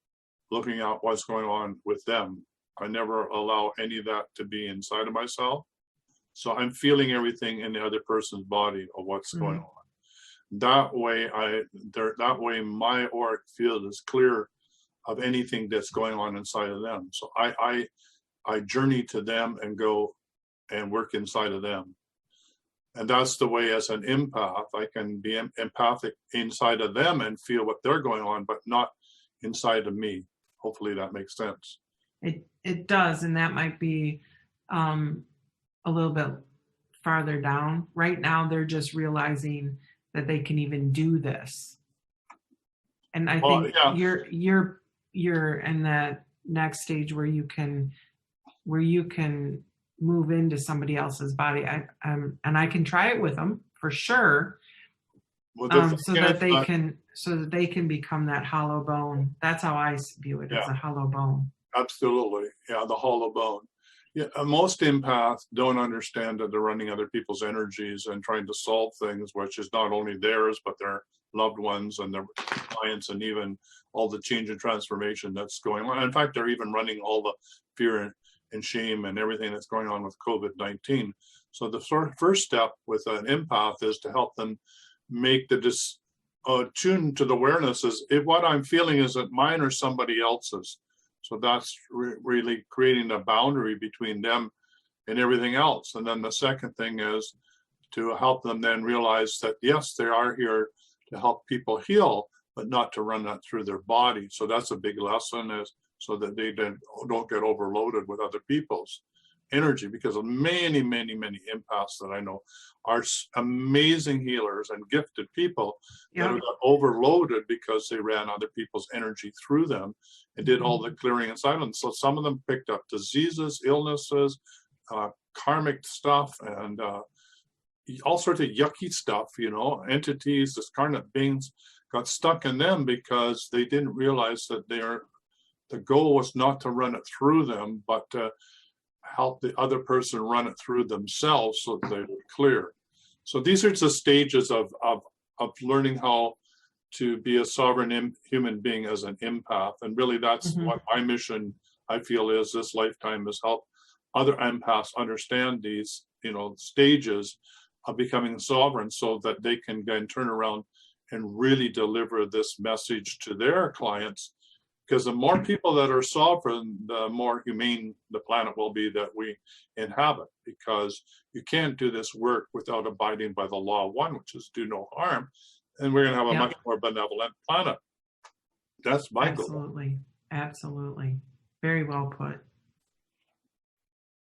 looking at what's going on with them. I never allow any of that to be inside of myself. So I'm feeling everything in the other person's body of what's going on. That way my auric field is clear of anything that's going on inside of them. So I journey to them and go and work inside of them. And that's the way, as an empath, I can be empathic inside of them and feel what they're going on, but not inside of me. Hopefully that makes sense. It does, and that might be a little bit farther down. Right now, they're just realizing that they can even do this. And I think you're in that next stage where you can move into somebody else's body. And I can try it with them for sure. Well, so that they can become that hollow bone. That's how I view it, as a hollow bone. Absolutely. Yeah, the hollow bone. Yeah, most empaths don't understand that they're running other people's energies and trying to solve things, which is not only theirs, but their loved ones and their clients, and even all the change and transformation that's going on. In fact, they're even running all the fear and shame and everything that's going on with COVID-19. So the first step with an empath is to help them make the tune to the awareness is, if what I'm feeling, is it mine or somebody else's? So that's really creating a boundary between them and everything else. And then the second thing is to help them then realize that, yes, they are here to help people heal, but not to run that through their body. So that's a big lesson, is so that they don't get overloaded with other people's energy, because of many empaths that I know are amazing healers and gifted people that got overloaded because they ran other people's energy through them and did all the clearing and silence. So some of them picked up diseases, illnesses, karmic stuff, and all sorts of yucky stuff, entities, discarnate beings got stuck in them because they didn't realize that the goal was not to run it through them, but to help the other person run it through themselves so that they would clear. So these are just stages of learning how to be a sovereign human being as an empath. And really that's what my mission, I feel, is this lifetime, is help other empaths understand these, stages of becoming sovereign, so that they can then turn around and really deliver this message to their clients. Because the more people that are sovereign, the more humane the planet will be that we inhabit. Because you can't do this work without abiding by the law of one, which is do no harm. And we're going to have a much more benevolent planet. That's my goal. Absolutely. Very well put.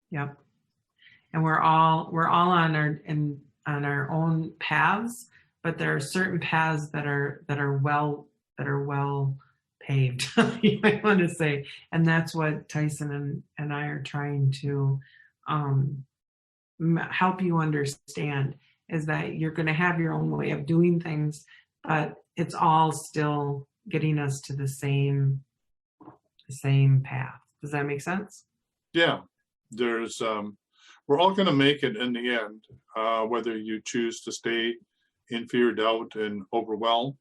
Yep. And we're all on our own paths, but there are certain paths that are well paved, you might want to say. And that's what Tyhson and I are trying to help you understand, is that you're going to have your own way of doing things, but it's all still getting us to the same path. Does that make sense? Yeah. There's we're all going to make it in the end, whether you choose to stay in fear, doubt, and overwhelm.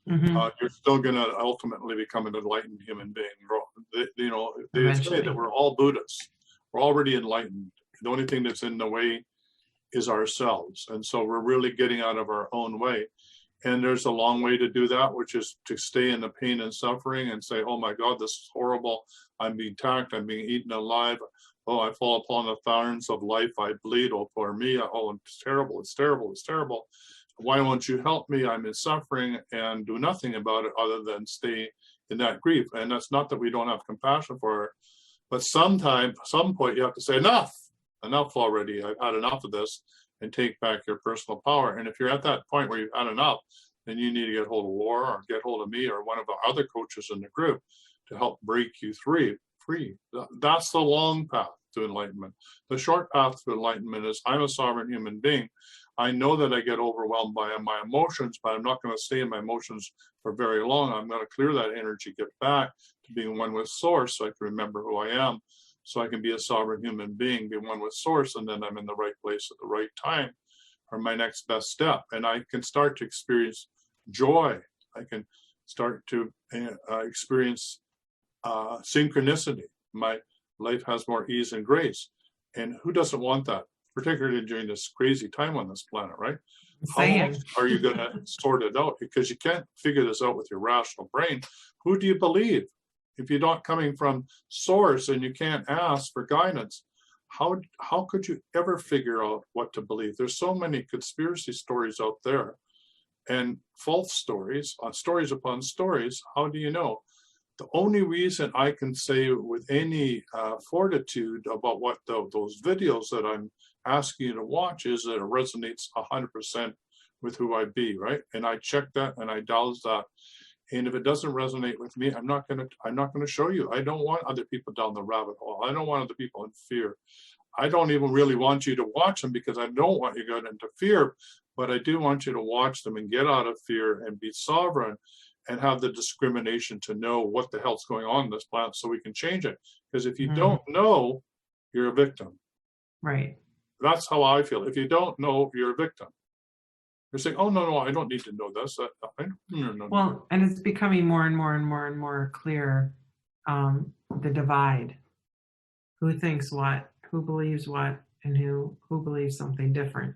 You're still going to ultimately become an enlightened human being. They say that we're all Buddhists. We're already enlightened. The only thing that's in the way is ourselves. And so we're really getting out of our own way. And there's a long way to do that, which is to stay in the pain and suffering and say, oh my God, this is horrible. I'm being attacked. I'm being eaten alive. Oh, I fall upon the thorns of life. I bleed. Oh, poor me. Oh, it's terrible. It's terrible. It's terrible. Why won't you help me? I'm in suffering, and do nothing about it other than stay in that grief. And that's not that we don't have compassion for her, but some point you have to say, enough already. I've had enough of this, and take back your personal power. And if you're at that point where you've had enough, then you need to get hold of Laura or get hold of me or one of the other coaches in the group, to help break you free. That's the long path to enlightenment. The short path to enlightenment is I'm a sovereign human being. I know that I get overwhelmed by my emotions, but I'm not going to stay in my emotions for very long. I'm going to clear that energy, get back to being one with source so I can remember who I am, so I can be a sovereign human being, be one with source, and then I'm in the right place at the right time, or my next best step. And I can start to experience joy. I can start to experience synchronicity. My life has more ease and grace. And who doesn't want that? Particularly during this crazy time on this planet, right? How else are you going to sort it out? Because you can't figure this out with your rational brain. Who do you believe? If you're not coming from source and you can't ask for guidance, how could you ever figure out what to believe? There's so many conspiracy stories out there and false stories, stories upon stories. How do you know? The only reason I can say with any fortitude about what those videos that I'm asking you to watch is that it resonates 100% with who I be, right? And I check that and I douse that. And if it doesn't resonate with me, I'm not gonna show you. I don't want other people down the rabbit hole. I don't want other people in fear. I don't even really want you to watch them because I don't want you to get into fear, but I do want you to watch them and get out of fear and be sovereign and have the discrimination to know what the hell's going on in this planet so we can change it. Because if you don't know, you're a victim. Right. That's how I feel. If you don't know, you're a victim. You're saying, oh, no, I don't need to know this. Well, and it's becoming more and more and more and more clear, the divide. Who thinks what, who believes what, and who believes something different.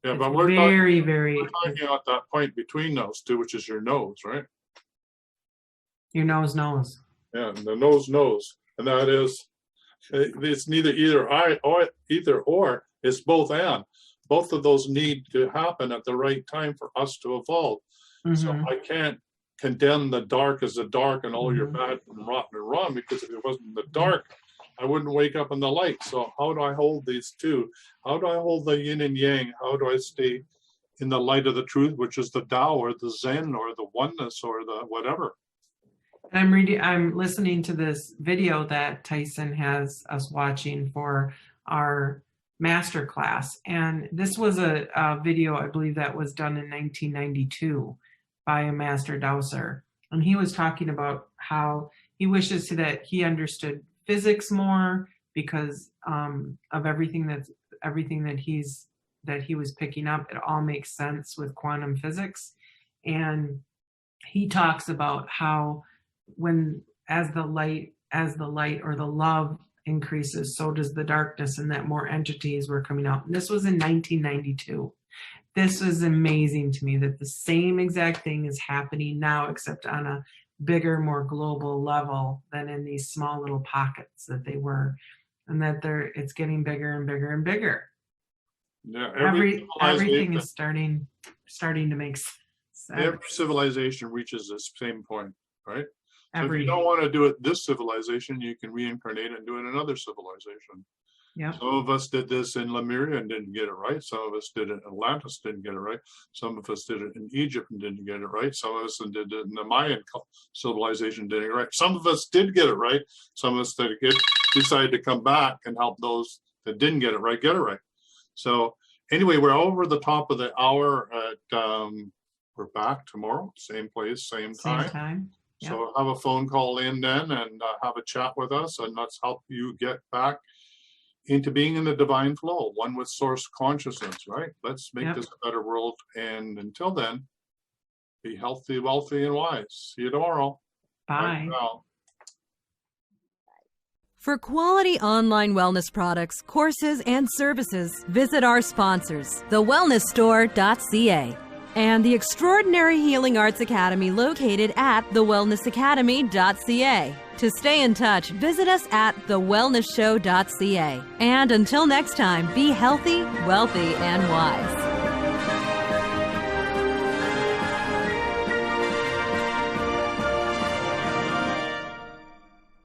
Yeah, it's but we're very talking about that point between those two, which is your nose, right? Your nose knows. Yeah, and the nose knows. And that is, it's neither either or, it's both and. Both of those need to happen at the right time for us to evolve. Mm-hmm. So I can't condemn the dark as the dark and all your bad and rotten and wrong, because if it wasn't the dark, I wouldn't wake up in the light. So how do I hold these two? How do I hold the yin and yang? How do I stay in the light of the truth, which is the Tao or the Zen or the oneness or the whatever? I'm listening to this video that Tyhson has us watching for our master class. And this was a video, I believe, that was done in 1992 by a master dowser. And he was talking about how he wishes that he understood physics more because of everything that he was picking up. It all makes sense with quantum physics. And he talks about how as the light or the love increases, so does the darkness, and that more entities were coming out. And this was in 1992. This was amazing to me that the same exact thing is happening now, except on a bigger, more global level than in these small little pockets that they were, and that it's getting bigger and bigger and bigger. Yeah, everything is starting to make sense. Every civilization reaches this same point, right? So if you don't want to do it this civilization, you can reincarnate and do it in another civilization. Yeah. Some of us did this in Lemuria and didn't get it right. Some of us did it in Atlantis, didn't get it right. Some of us did it in Egypt and didn't get it right. Some of us did it in the Mayan civilization, didn't get it right. Some of us did get it right. Some of us decided to come back and help those that didn't get it right get it right. So anyway, we're over the top of the hour. We're back tomorrow, same place, same time. Yep. So have a phone call in then and have a chat with us, and let's help you get back into being in the divine flow, one with source consciousness, right? Let's make this a better world. And until then, be healthy, wealthy, and wise. See you tomorrow. Bye. For quality online wellness products, courses, and services, visit our sponsors, thewellnessstore.ca. and the Extraordinary Healing Arts Academy located at thewellnessacademy.ca. To stay in touch, visit us at thewellnessshow.ca. And until next time, be healthy, wealthy, and wise.